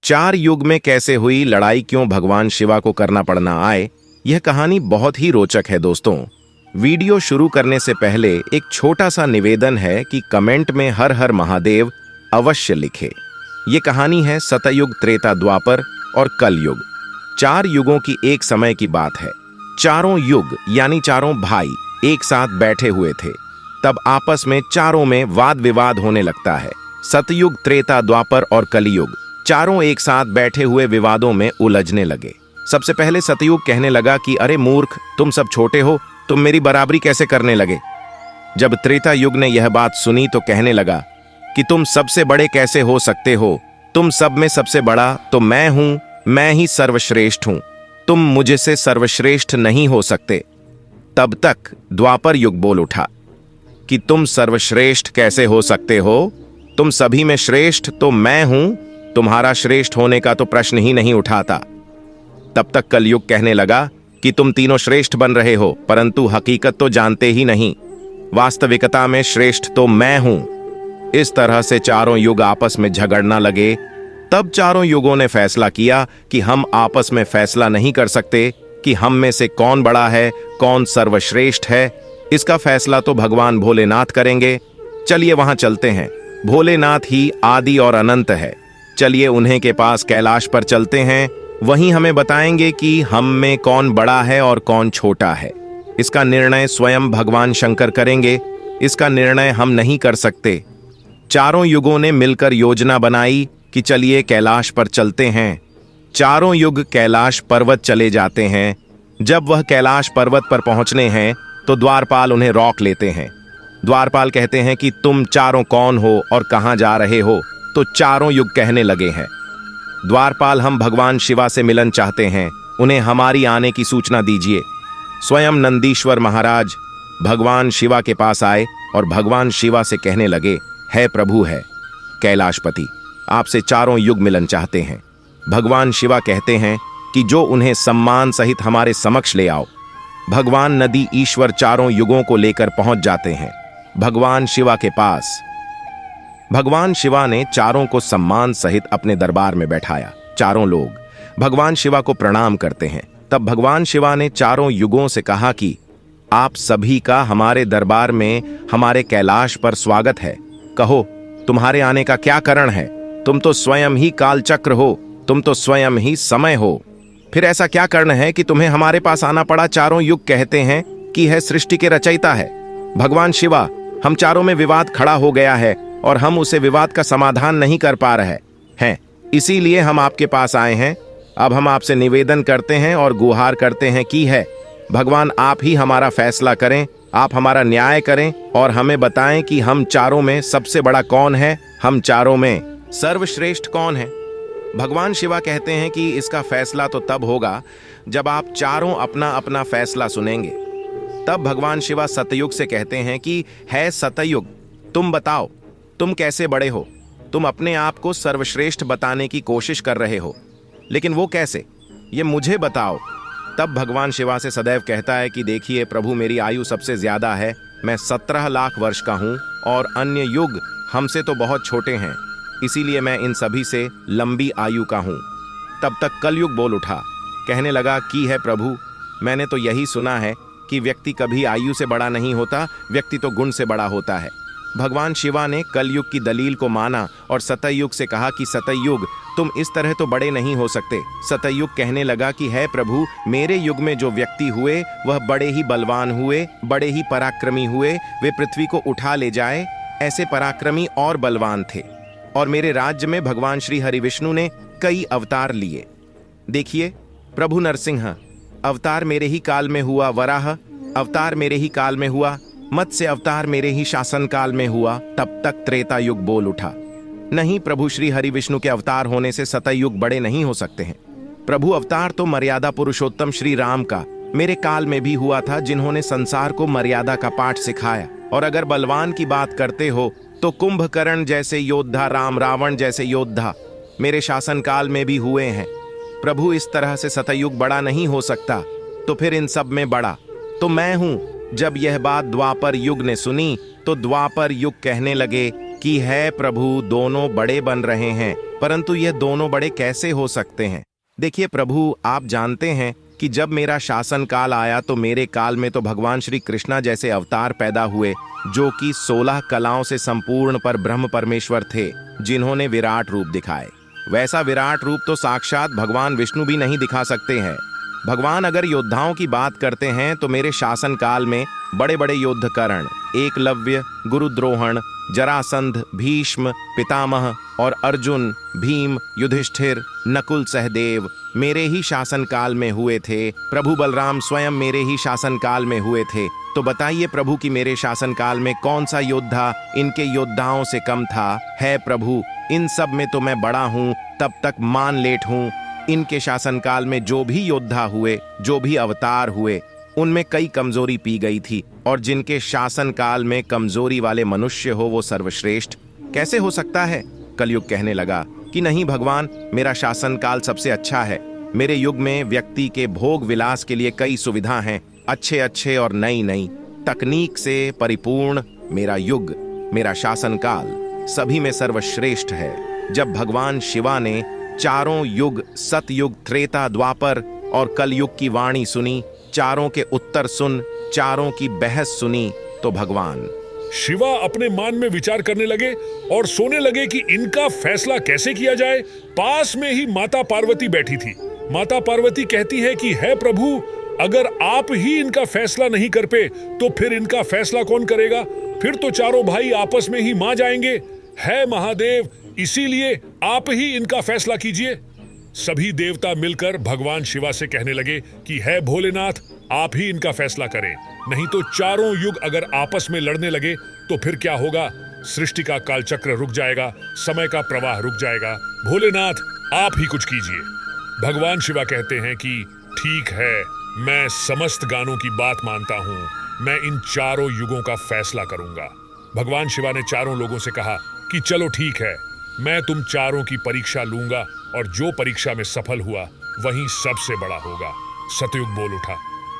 चार युग में कैसे हुई लड़ाई, क्यों भगवान शिवा को करना पड़ना आए, यह कहानी बहुत ही रोचक है दोस्तों। वीडियो शुरू करने से पहले एक छोटा सा निवेदन है कि कमेंट में हर हर महादेव अवश्य लिखे। ये कहानी है सतयुग, त्रेता, द्वापर और कलयुग, चार युगों की एक समय की बात है। चारों युग यानी चारों भाई एक साथ बैठे हुए थे। तब आपस में चारों में वाद विवाद होने लगता है। सतयुग, त्रेता, द्वापर और कलयुग चारों एक साथ बैठे हुए विवादों में उलझने लगे। सबसे पहले सतयुग कहने लगा कि अरे मूर्ख, तुम सब छोटे हो, तुम मेरी बराबरी कैसे करने लगे। जब त्रेता युग ने यह बात सुनी तो कहने लगा कि तुम सबसे बड़े कैसे हो सकते हो, तुम सब में सबसे बड़ा तो मैं हूं, मैं ही सर्वश्रेष्ठ हूं, तुम मुझसे सर्वश्रेष्ठ नहीं हो सकते। तब तक द्वापर युग बोल उठा कि तुम सर्वश्रेष्ठ कैसे हो सकते हो, तुम सभी में श्रेष्ठ तो मैं हूं, तुम्हारा श्रेष्ठ होने का तो प्रश्न ही नहीं उठाता। तब तक कलयुग कहने लगा कि तुम तीनों श्रेष्ठ बन रहे हो, परंतु हकीकत तो जानते ही नहीं, वास्तविकता में श्रेष्ठ तो मैं हूं। इस तरह से चारों युग आपस में झगड़ना लगे। तब चारों युगों ने फैसला किया कि हम आपस में फैसला नहीं कर सकते कि हम में से कौन बड़ा है, कौन सर्वश्रेष्ठ है। इसका फैसला तो भगवान भोलेनाथ करेंगे। चलिए वहां चलते हैं। भोलेनाथ ही आदि और अनंत है। चलिए उन्हीं के पास कैलाश पर चलते हैं। वहीं हमें बताएंगे कि हम में कौन बड़ा है और कौन छोटा है। इसका निर्णय स्वयं भगवान शंकर करेंगे। इसका निर्णय हम नहीं कर सकते। चारों युगों ने मिलकर योजना बनाई कि चलिए कैलाश पर चलते हैं। चारों युग कैलाश पर्वत चले जाते हैं। जब वह कैलाश पर्वत पर पहुंचने हैं तो द्वारपाल उन्हें रोक लेते हैं। द्वारपाल कहते हैं कि तुम चारों कौन हो और कहां जा रहे हो। तो चारों युग कहने लगे हैं, द्वारपाल, हम भगवान शिवा से मिलन चाहते हैं, उन्हें हमारी आने की सूचना दीजिए। स्वयं नंदीश्वर महाराज भगवान शिवा के पास आए और भगवान शिवा से कहने लगे, है प्रभु, है कैलाशपति, आपसे चारों युग मिलन चाहते हैं। भगवान शिवा कहते हैं कि जो उन्हें सम्मान सहित हमारे समक्ष ले आओ। भगवान नदी ईश्वर चारों युगों को लेकर पहुंच जाते हैं भगवान शिवा के पास। भगवान शिवा ने चारों को सम्मान सहित अपने दरबार में बैठाया। चारों लोग भगवान शिवा को प्रणाम करते हैं। तब भगवान शिवा ने चारों युगों से कहा कि आप सभी का हमारे दरबार में, हमारे कैलाश पर स्वागत है। कहो, तुम्हारे आने का क्या कारण है? तुम तो स्वयं ही कालचक्र हो, तुम तो स्वयं ही समय हो। फिर ऐसा क्या कारण है कि तुम्हें हमारे पास आना पड़ा? चारों युग कहते हैं कि है सृष्टि के रचयिता है भगवान शिवा। हम चारों में विवाद खड़ा हो गया है और हम उसे विवाद का समाधान नहीं कर पा रहे हैं, इसीलिए हम आपके पास आए हैं। अब हम आपसे निवेदन करते हैं और गुहार करते हैं कि है भगवान, आप ही हमारा फैसला करें, आप हमारा न्याय करें और हमें बताएं कि हम चारों में सबसे बड़ा कौन है, हम चारों में सर्वश्रेष्ठ कौन है। भगवान शिवा कहते हैं कि इसका फैसला तो तब होगा जब आप चारों अपना अपना फैसला सुनेंगे। तब भगवान शिवा सतयुग से कहते हैं कि है सतयुग, तुम बताओ, तुम कैसे बड़े हो? तुम अपने आप को सर्वश्रेष्ठ बताने की कोशिश कर रहे हो, लेकिन वो कैसे, ये मुझे बताओ। तब भगवान शिवा से सदैव कहता है कि देखिए प्रभु, मेरी आयु सबसे ज्यादा है, मैं 17 लाख वर्ष का हूं और अन्य युग हमसे तो बहुत छोटे हैं, इसीलिए मैं इन सभी से लंबी आयु का हूं। तब तक कलयुग बोल उठा, कहने लगा कि है प्रभु, मैंने तो यही सुना है कि व्यक्ति कभी आयु से बड़ा नहीं होता, व्यक्ति तो गुण से बड़ा होता है। भगवान शिवा ने कलयुग की दलील को माना और सतयुग से कहा कि सतयुग, तुम इस तरह तो बड़े नहीं हो सकते। सतयुग कहने लगा कि है प्रभु, मेरे युग में जो व्यक्ति हुए वह बड़े ही बलवान हुए, बड़े ही पराक्रमी हुए, वे पृथ्वी को उठा ले जाए, ऐसे पराक्रमी और बलवान थे। और मेरे राज्य में भगवान श्री हरि विष्णु ने कई अवतार लिए। देखिए, प्रभु नरसिंह अवतार मेरे ही काल में हुआ, वराह अवतार मेरे ही काल में हुआ, मत्स्य अवतार मेरे ही शासन काल में हुआ। तब तक त्रेता युग बोल उठा, नहीं प्रभु, श्री हरि विष्णु के अवतार होने से सतयुग बड़े नहीं हो सकते हैं। प्रभु, अवतार तो मर्यादा पुरुषोत्तम श्री राम का मेरे काल में भी हुआ था, जिन्होंने संसार को मर्यादा का पाठ सिखाया। और अगर बलवान की बात करते हो तो कुंभकर्ण जैसे योद्धा, राम रावण जैसे योद्धा मेरे शासन काल में भी हुए हैं। प्रभु, इस तरह से सतयुग बड़ा नहीं हो सकता, तो फिर इन सब में बड़ा तो मैं हूं। जब यह बात द्वापर युग ने सुनी तो द्वापर युग कहने लगे कि है प्रभु दोनों बड़े बन रहे हैं, परंतु यह दोनों बड़े कैसे हो सकते हैं? देखिए प्रभु, आप जानते हैं कि जब मेरा शासन काल आया तो मेरे काल में तो भगवान श्री कृष्णा जैसे अवतार पैदा हुए, जो कि 16 कलाओं से संपूर्ण पर ब्रह्म परमेश्वर थे, जिन्होंने विराट रूप दिखाए। वैसा विराट रूप तो साक्षात भगवान विष्णु भी नहीं दिखा सकते हैं। भगवान अगर योद्धाओं की बात करते हैं तो मेरे शासन काल में बड़े बड़े युद्ध कर्ण, एकलव्य, गुरुद्रोहण, जरासंध, भीष्म, पितामह और अर्जुन, भीम, युधिष्ठिर, नकुल, सहदेव मेरे ही शासन काल में हुए थे। प्रभु बलराम स्वयं मेरे ही शासन काल में हुए थे। तो बताइए प्रभु कि मेरे शासन काल में कौन सा योद्धा इनके योद्धाओं से कम था? है प्रभु, इन सब में तो मैं बड़ा हूँ, तब तक मान लेट हूँ। इनके शासन काल में जो भी योद्धा हुए, जो भी अवतार हुए, उनमें कई कमजोरी पी गई थी, और जिनके शासन काल में कमजोरी वाले मनुष्य हो वो सर्वश्रेष्ठ कैसे हो सकता है? कलयुग कहने लगा कि नहीं भगवान, मेरा शासन काल सबसे अच्छा है। मेरे युग में व्यक्ति के भोग विलास के लिए कई सुविधा हैं, अच्छे अच्छे और नई नई तकनीक से परिपूर्ण मेरा युग, मेरा शासन काल सभी में सर्वश्रेष्ठ है। जब भगवान शिवा ने चारों युग, सतयुग, त्रेता, द्वापर और कलयुग की वाणी सुनी, चारों के उत्तर सुन, चारों की बहस सुनी, तो भगवान शिवा अपने मान में विचार करने लगे और सोने लगे कि इनका फैसला कैसे किया जाए। पास में ही माता पार्वती बैठी थी। माता पार्वती कहती है कि है प्रभु, अगर आप ही इनका फैसला नहीं कर पे तो फिर इनका फैसला कौन करेगा? फिर तो चारों भाई आपस में ही मां जाएंगे। है महादेव, इसीलिए आप ही इनका फैसला कीजिए। सभी देवता मिलकर भगवान शिवा से कहने लगे कि है भोलेनाथ, आप ही इनका फैसला करें, नहीं तो चारों युग अगर आपस में लड़ने लगे तो फिर क्या होगा? सृष्टि का कालचक्र रुक जाएगा, समय का प्रवाह रुक जाएगा। भोलेनाथ, आप ही कुछ कीजिए। भगवान शिवा कहते हैं कि ठीक है, मैं समस्त गानों की बात मानता हूं, मैं इन चारों युगों का फैसला करूंगा। भगवान शिवा ने चारों लोगों से कहा कि चलो ठीक है, मैं तुम चारों की परीक्षा लूंगा और जो परीक्षा में सफल हुआ वही सबसे बड़ा होगा। सतयुग बोल उठा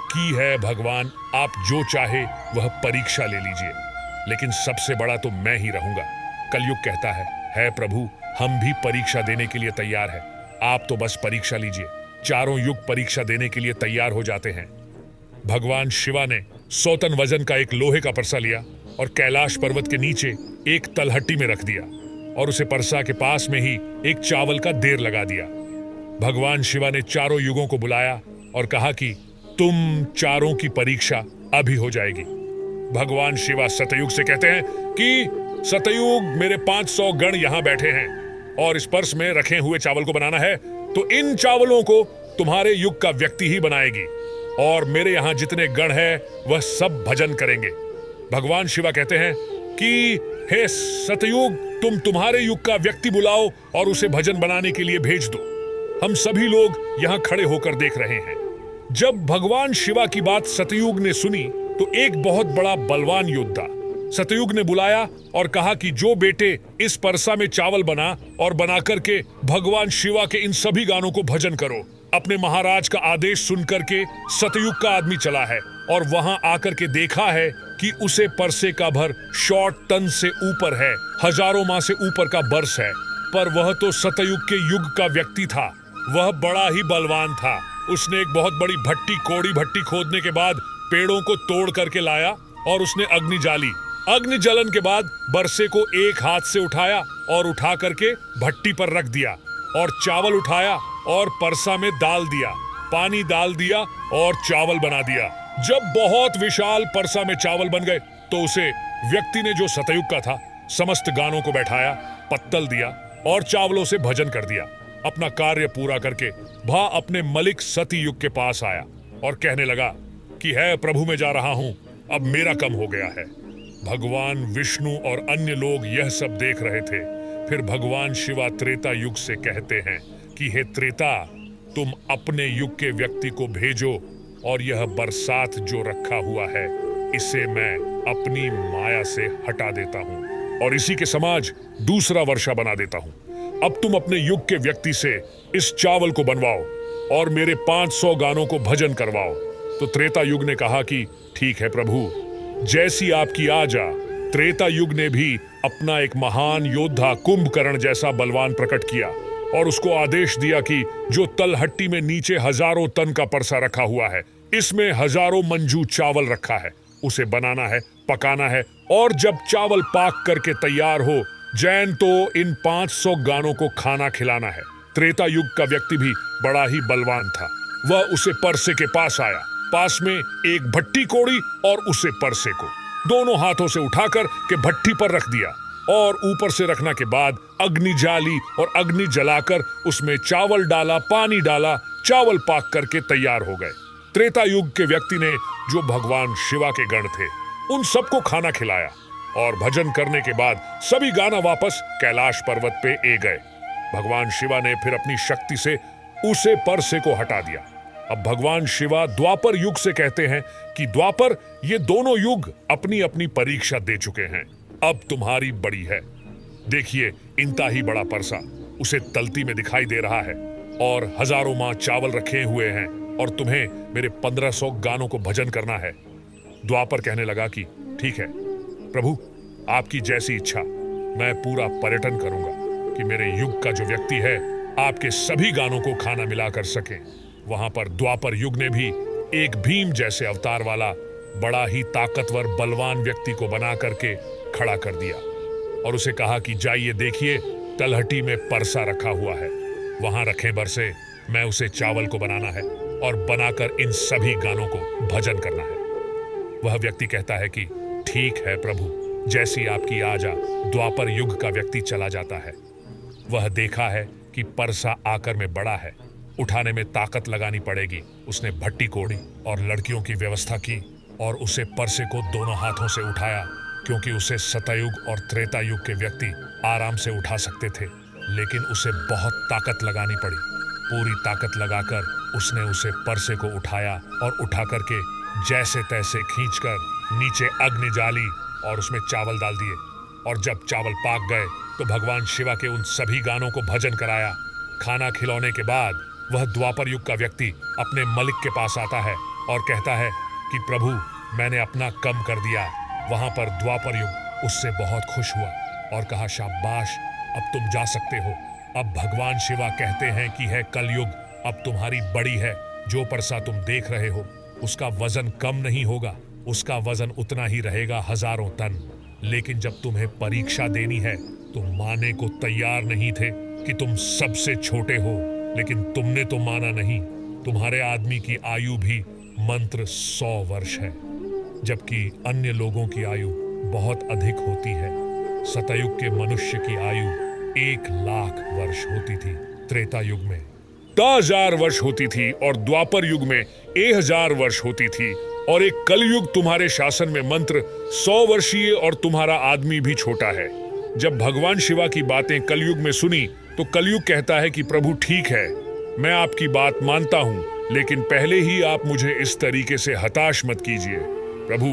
कि है भगवान, आप जो चाहे वह परीक्षा ले लीजिए, लेकिन सबसे बड़ा तो मैं ही रहूंगा। कलयुग कहता है प्रभु, हम भी परीक्षा देने के लिए तैयार है, आप तो बस परीक्षा लीजिए। चारों युग परीक्षा देने के लिए तैयार हो जाते हैं। भगवान शिवा ने 100 टन वजन का एक लोहे का परसा लिया और कैलाश पर्वत के नीचे एक तलहट्टी में रख दिया और उसे परसा के पास में ही एक चावल का देर लगा दिया। भगवान शिवा ने चारों युगों को बुलाया और कहा कि तुम चारों की परीक्षा अभी हो जाएगी। भगवान शिवा सतयुग से कहते हैं कि सतयुग, मेरे 500 गण यहाँ बैठे हैं और इस पर्स में रखे हुए चावल को बनाना है तो इन चावलों को तुम्हारे युग का व्यक्ति ही बनाएगी, और मेरे यहाँ जितने गण हैं वह सब भजन करेंगे। भगवान शिवा कहते हैं कि हे सतयुग, तुम तुम्हारे युग का व्यक्ति बुलाओ और उसे भजन बनाने के लिए भेज दो। हम सभी लोग यहाँ खड़े होकर देख रहे हैं। जब भगवान शिवा की बात सतयुग ने सुनी तो एक बहुत बड़ा बलवान योद्धा सतयुग ने बुलाया और कहा कि जो बेटे इस परसा में चावल बना और बना करके भगवान शिवा के इन सभी गानों को भजन करो। अपने महाराज का आदेश सुन करके सतयुग का आदमी चला है और वहां आकर के देखा है कि उसे परसे का भर 100 टन से ऊपर है, हजारों माह से ऊपर का बर्स है, पर वह तो सतयुग के युग का व्यक्ति था। वह बड़ा ही बलवान था। उसने एक बहुत बड़ी भट्टी, कौड़ी भट्टी खोदने के बाद पेड़ों को तोड़ करके लाया और उसने अग्नि जाली। अग्नि जलन के बाद बरसे को एक हाथ से उठाया और उठा करके भट्टी पर रख दिया और चावल उठाया और परसा में डाल दिया, पानी डाल दिया और चावल बना दिया। जब बहुत विशाल परसा में चावल बन गए तो उसे व्यक्ति ने, जो सतयुग का था, समस्त गानों को बैठाया, पत्तल दिया और चावलों से भजन कर दिया। अपना कार्य पूरा करके वह अपने मलिक सतयुग के पास आया और कहने लगा कि है प्रभु, मैं जा रहा हूं, अब मेरा कम हो गया है। भगवान विष्णु और अन्य लोग यह सब देख रहे थे। फिर भगवान शिवा त्रेता युग से कहते हैं कि हे त्रेता, तुम अपने युग के व्यक्ति को भेजो और यह बरसात जो रखा हुआ है इसे मैं अपनी माया से हटा देता हूं और इसी के समाज दूसरा वर्षा बना देता हूं। अब तुम अपने युग के व्यक्ति से इस चावल को बनवाओ और मेरे 500 गानों को भजन करवाओ। तो त्रेता युग ने कहा कि ठीक है प्रभु, जैसी आपकी आजा। त्रेता युग ने भी अपना एक महान योद्धा कुंभकर्ण जैसा बलवान प्रकट किया और उसको आदेश दिया कि जो तलहट्टी में नीचे हजारों टन का परसा रखा हुआ है, इसमें हजारों मंजू चावल रखा है, उसे बनाना है, पकाना है, और जब चावल पाक करके तैयार हो जैन तो इन 500 गानों को खाना खिलाना है। त्रेता युग का व्यक्ति भी बड़ा ही बलवान था। वह उसे परसे के पास आया, पास में एक भट्टी कोड़ी और उसे परसे को दोनों हाथों से उठाकर के भट्टी पर रख दिया और ऊपर से रखने के बाद अग्नि जाली और अग्नि जलाकर उसमें चावल डाला, पानी डाला, चावल पाक करके तैयार हो गए। त्रेता युग के व्यक्ति ने, जो भगवान शिवा के गण थे, उन सबको खाना खिलाया और भजन करने के बाद सभी गाना वापस कैलाश पर्वत पे ए गए। भगवान शिवा ने फिर अपनी शक्ति से उसे परसे को हटा दिया। अब भगवान शिवा द्वापर युग से कहते हैं कि द्वापर, ये दोनों युग अपनी अपनी परीक्षा दे चुके हैं, अब तुम्हारी बड़ी है। देखिए, इनता ही बड़ा परसा उसे तलती में दिखाई दे रहा है और हजारों मां चावल रखे हुए हैं और तुम्हें मेरे 1500 गानों को भजन करना है। द्वापर कहने लगा कि ठीक है प्रभु, आपकी जैसी इच्छा, मैं पूरा पर्यटन करूंगा कि मेरे युग का जो व्यक्ति है आपके सभी गानों को खाना मिला कर सके। वहां पर द्वापर युग ने भी एक भीम जैसे अवतार वाला बड़ा ही ताकतवर बलवान व्यक्ति को बना करके खड़ा कर दिया और उसे कहा कि जाइए देखिए, तलहटी में परसा रखा हुआ है, वहां रखें बरसे, मैं उसे चावल को बनाना है और बनाकर इन सभी गानों को भजन करना है। वह व्यक्ति कहता है कि ठीक है प्रभु, जैसी आपकी आज्ञा। द्वापर युग का व्यक्ति चला जाता है। वह देखा है कि परसा आकर में बड़ा है, उठाने में ताकत लगानी पड़ेगी। उसने भट्टी कोड़ी और लड़कियों की व्यवस्था की और उसे परसे को दोनों हाथों से उठाया, क्योंकि उसे सतयुग और त्रेता युग के व्यक्ति आराम से उठा सकते थे, लेकिन उसे बहुत ताकत लगानी पड़ी। पूरी ताकत लगाकर उसने उसे परसे को उठाया और उठा करके जैसे तैसे खींचकर नीचे अग्नि जाली और उसमें चावल डाल दिए और जब चावल पाक गए तो भगवान शिवा के उन सभी गानों को भजन कराया। खाना खिलौने के बाद वह द्वापर युग का व्यक्ति अपने मलिक के पास आता है और कहता है कि प्रभु, मैंने अपना कम कर दिया। वहां पर द्वापर युग उससे बहुत खुश हुआ और कहा शाबाश, अब तुम जा सकते हो। अब भगवान शिवा कहते हैं कि है कलयुग अब तुम्हारी बड़ी है। जो परसा तुम देख रहे हो उसका वजन कम नहीं होगा, उसका वजन उतना ही रहेगा, हजारों टन। लेकिन जब तुम्हें परीक्षा देनी है तुम मानने को तैयार नहीं थे कि तुम सबसे छोटे हो, लेकिन तुमने तो माना नहीं। तुम्हारे आदमी की आयु भी मंत्र 100 वर्ष है, जबकि अन्य लोगों की आयु बहुत अधिक होती है। सतयुग के मनुष्य की आयु 1,00,000 वर्ष होती थी, त्रेता युग में 10,000 वर्ष होती थी और द्वापर युग में 1,000 वर्ष होती थी। और एक कलयुग तुम्हारे शासन में मंत्र 100 वर्षीय और तुम्हारा आदमी भी छोटा है। जब भगवान शिवा की बातें कलयुग में सुनी तो कलयुग कहता है कि प्रभु ठीक है, मैं आपकी बात मानता हूं, लेकिन पहले ही आप मुझे इस तरीके से हताश मत कीजिए। प्रभु,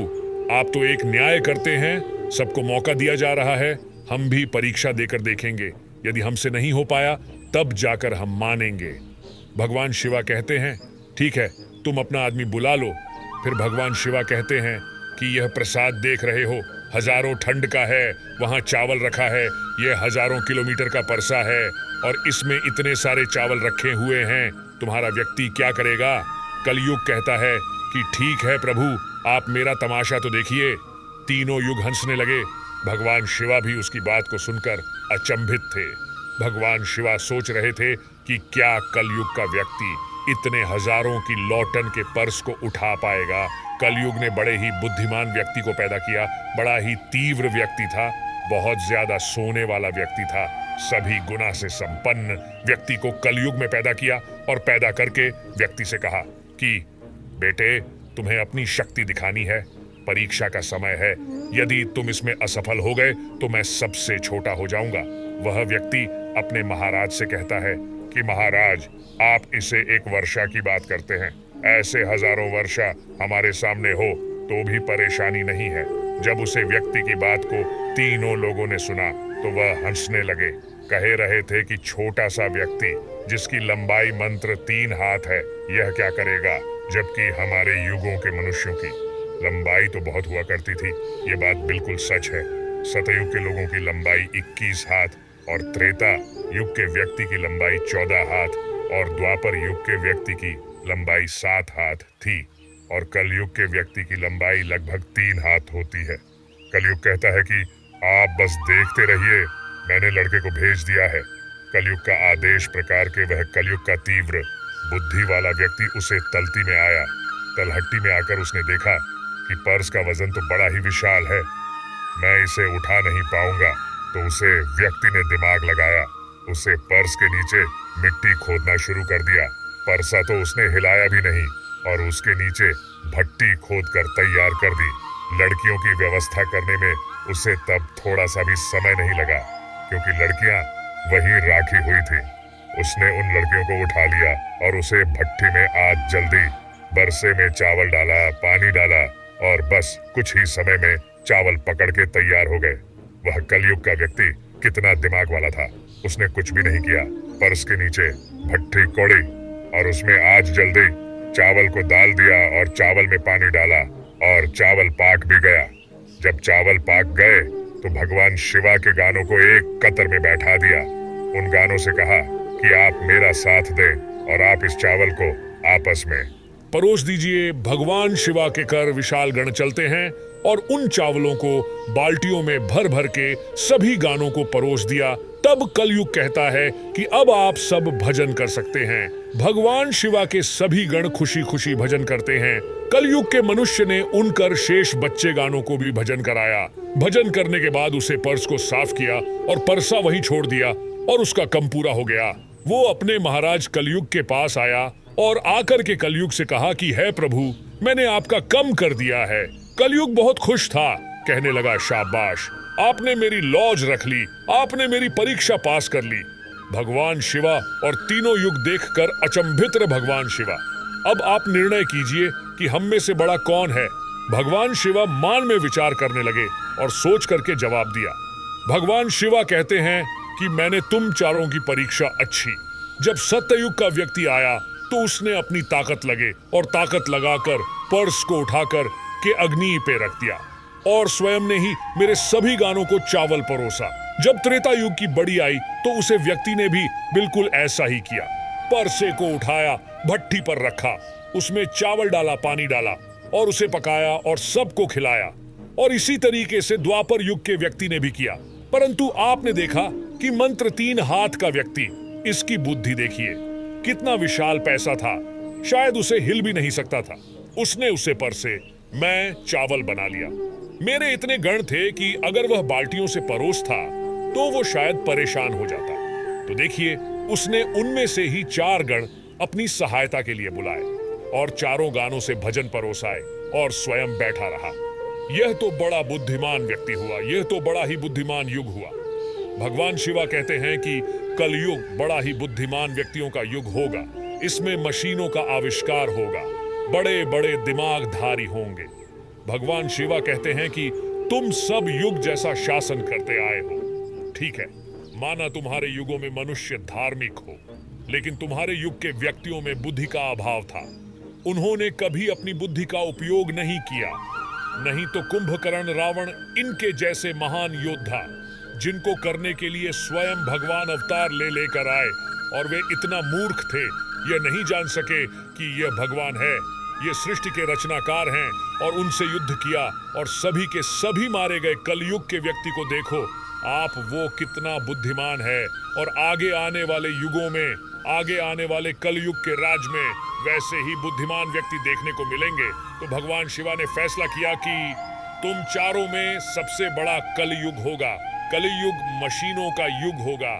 आप तो एक न्याय करते हैं, सबको मौका दिया जा रहा है, हम भी परीक्षा देकर देखेंगे। यदि हमसे नहीं हो पाया तब जाकर हम मानेंगे। भगवान शिवा कहते हैं ठीक है, तुम अपना आदमी बुला लो। फिर भगवान शिवा कहते हैं कि यह प्रसाद देख रहे हो, हजारों ठंड का है, वहां चावल रखा है, यह हजारों किलोमीटर का परसा है और इसमें इतने सारे चावल रखे हुए हैं, तुम्हारा व्यक्ति क्या करेगा? कलयुग कहता है कि ठीक है प्रभु, आप मेरा तमाशा तो देखिए। तीनों युग हंसने लगे। भगवान शिवा भी उसकी बात को सुनकर अचंभित थे। भगवान शिवा सोच रहे थे कि क्या कलयुग का व्यक्ति इतने हजारों की लौटन के पर्स को उठा पाएगा। कलयुग ने बड़े ही बुद्धिमान व्यक्ति को पैदा किया, बड़ा ही तीव्र व्यक्ति था, बहुत ज्यादा सोने वाला व्यक्ति था, सभी गुना से संपन्न व्यक्ति को कलयुग में पैदा किया और पैदा करके व्यक्ति से कहा कि बेटे, तुम्हें अपनी शक्ति दिखानी है, परीक्षा का समय है, यदि तुम इसमें असफल हो गए तो मैं सबसे छोटा हो जाऊंगा। वह व्यक्ति अपने महाराज से कहता है कि महाराज, आप इसे एक वर्षा की बात करते हैं, ऐसे हजारों वर्षा हमारे सामने हो तो भी परेशानी नहीं है। जब उसे व्यक्ति की बात को तीनों लोगों ने सुना तो वह हंसने लगे। कहे रहे थे कि छोटा सा व्यक्ति जिसकी लंबाई मंत्र 3 हाथ है, यह क्या करेगा, जबकि हमारे युगों के मनुष्यों की लंबाई तो बहुत हुआ करती थी, ये बात बिल्कुल सच है। सतयुग के लोगों की लंबाई 21 हाथ और त्रेता युग के व्यक्ति की लंबाई 14 हाथ और द्वापर युग के व्यक्ति की लंबाई 7 हाथ थी और कलयुग के व्यक्ति की लंबाई लगभग 3 हाथ होती है। कलयुग कहता है कि आप बस देखते रहिए, मैंने लड़के को भेज दिया है। कलयुग का आदेश प्रकार के वह कलयुग का तीव्र बुद्धि वाला व्यक्ति उसे तलती में आया। तलहट्टी में आकर उसने देखा कि पर्स का वजन तो बड़ा ही विशाल है, मैं इसे उठा नहीं पाऊंगा। तो उसे व्यक्ति ने दिमाग लगाया, उसे पर्स के नीचे मिट्टी खोदना शुरू कर दिया। परसा तो उसने हिलाया भी नहीं और उसके नीचे भट्टी खोद कर तैयार कर दी। लड़कियों की व्यवस्था करने में उसे तब थोड़ा सा भी समय नहीं लगा, क्योंकि लड़कियां वहीं राखी हुई थी। उसने उन लड़कियों को उठा लिया और उसे भट्टी में आज जल्दी बरसे में चावल डाला, पानी डाला और बस कुछ ही समय में चावल पकड़ के तैयार हो गए। वह कलयुग का व्यक्ति कितना दिमाग वाला था, उसने कुछ भी नहीं किया। परस के नीचे भट्टी कोड़ी और उसमें आज जल्दी चावल को डाल दिया और चावल में पानी डाला और चावल पाक भी गया। जब चावल पाक गए तो भगवान शिवा के गानों को एक कतर में बैठा दिया। उन गानों से कहा कि आप मेरा साथ दें और आप इस चावल को आपस में परोस दीजिए। भगवान शिवा के कर विशाल गण चलते हैं और उन चावलों को बाल्टियों में भर भर के सभी गानों को परोस दिया। तब कलयुग कहता है कि अब आप सब भजन कर सकते हैं। भगवान शिवा के सभी गण खुशी खुशी भजन करते हैं। कलयुग के मनुष्य ने उनकर शेष बच्चे गानों को भी भजन कराया। भजन करने के बाद उसे पर्स को साफ किया और परसा वहीं छोड़ दिया और उसका कम पूरा हो गया। वो अपने महाराज कलयुग के पास आया और आकर के कलयुग से कहा कि है प्रभु, मैंने आपका कम कर दिया है। कलयुग बहुत खुश था, कहने लगा शाबाश, आपने मेरी लॉज रख ली, आपने मेरी परीक्षा पास कर ली। भगवान शिवा और तीनों युग देखकर अचंभित रहे भगवान शिवा। अब आप निर्णय कीजिए कि हम में से बड़ा कौन है। भगवान शिवा मान में विचार करने लगे और सोच करके जवाब दिया। भगवान शिवा कहते हैं कि मैंने तुम चारों की परीक्षा अच्छी। जब सत्ययुग का व्यक्ति आया तो उसने अपनी ताकत लगे और ताकत लगाकर पर्स को उठाकर के अग्नि पे रख दिया और स्वयं ने ही मेरे सभी गानों को चावल परोसा। जब त्रेता युग की बड़ी आई तो उसे व्यक्ति ने भी बिल्कुल ऐसा ही किया। परसे को उठाया, भट्टी पर रखा, उसमें चावल डाला, पानी डाला और उसे पकाया और सबको खिलाया। और इसी तरीके से द्वापर युग के व्यक्ति ने भी किया। परंतु आपने देखा कि मंत्र 3 हाथ का व्यक्ति, इसकी बुद्धि देखिए, कितना विशाल पैसा था, शायद उसे हिल भी नहीं सकता था। उसने उसे परसे मैं चावल बना लिया। मेरे इतने गण थे कि अगर वह बाल्टियों से परोस था तो वो शायद परेशान हो जाता। तो देखिए, उसने उनमें से ही 4 गण अपनी सहायता के लिए बुलाए और चारों गानों से भजन परोसाए और स्वयं बैठा रहा। यह तो बड़ा बुद्धिमान व्यक्ति हुआ, यह तो बड़ा ही बुद्धिमान युग हुआ। भगवान शिवा कहते हैं कि कलयुग बड़ा ही बुद्धिमान व्यक्तियों का युग होगा। इसमें मशीनों का आविष्कार होगा, बड़े बड़े दिमागधारी होंगे। भगवान शिवा कहते हैं कि तुम सब युग जैसा शासन करते आए हो। ठीक है, माना तुम्हारे युगों में मनुष्य धार्मिक हो, लेकिन तुम्हारे युग के व्यक्तियों में बुद्धि का अभाव था। उन्होंने कभी अपनी बुद्धि का उपयोग नहीं किया। नहीं तो कुंभकर्ण, रावण, इनके जैसे महान योद्धा, जिनको करने के लिए स्वयं भगवान अवतार ले लेकर आए और वे इतना मूर्ख थे, यह नहीं जान सके कि यह भगवान है, ये सृष्टि के रचनाकार हैं, और उनसे युद्ध किया और सभी के सभी मारे गए। कलयुग के व्यक्ति को देखो आप, वो कितना बुद्धिमान है। और आगे आने वाले युगों में, आगे आने वाले कलयुग के राज में वैसे ही बुद्धिमान व्यक्ति देखने को मिलेंगे। तो भगवान शिवा ने फैसला किया कि तुम चारों में सबसे बड़ा कलयुग होगा। कलयुग मशीनों का युग होगा।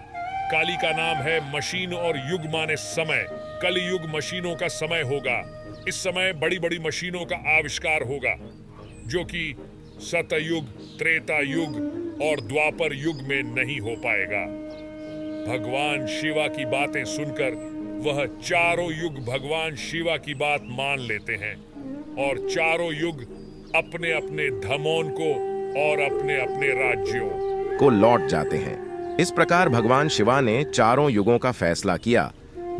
काली का नाम है मशीन और युग माने समय। कलयुग मशीनों का समय होगा। इस समय बड़ी बड़ी मशीनों का आविष्कार होगा, जो कि सतयुग, त्रेता युग और द्वापर युग में नहीं हो पाएगा। भगवान शिवा की बातें सुनकर वह चारों युग भगवान शिवा की बात मान लेते हैं और चारों युग अपने अपने धमोन को और अपने अपने राज्यों को लौट जाते हैं। इस प्रकार भगवान शिवा ने चारों युगों का फैसला किया।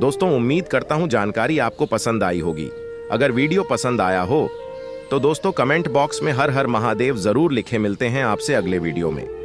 दोस्तों, उम्मीद करता हूं जानकारी आपको पसंद आई होगी। अगर वीडियो पसंद आया हो तो दोस्तों कमेंट बॉक्स में हर हर महादेव जरूर लिखे। मिलते हैं आपसे अगले वीडियो में।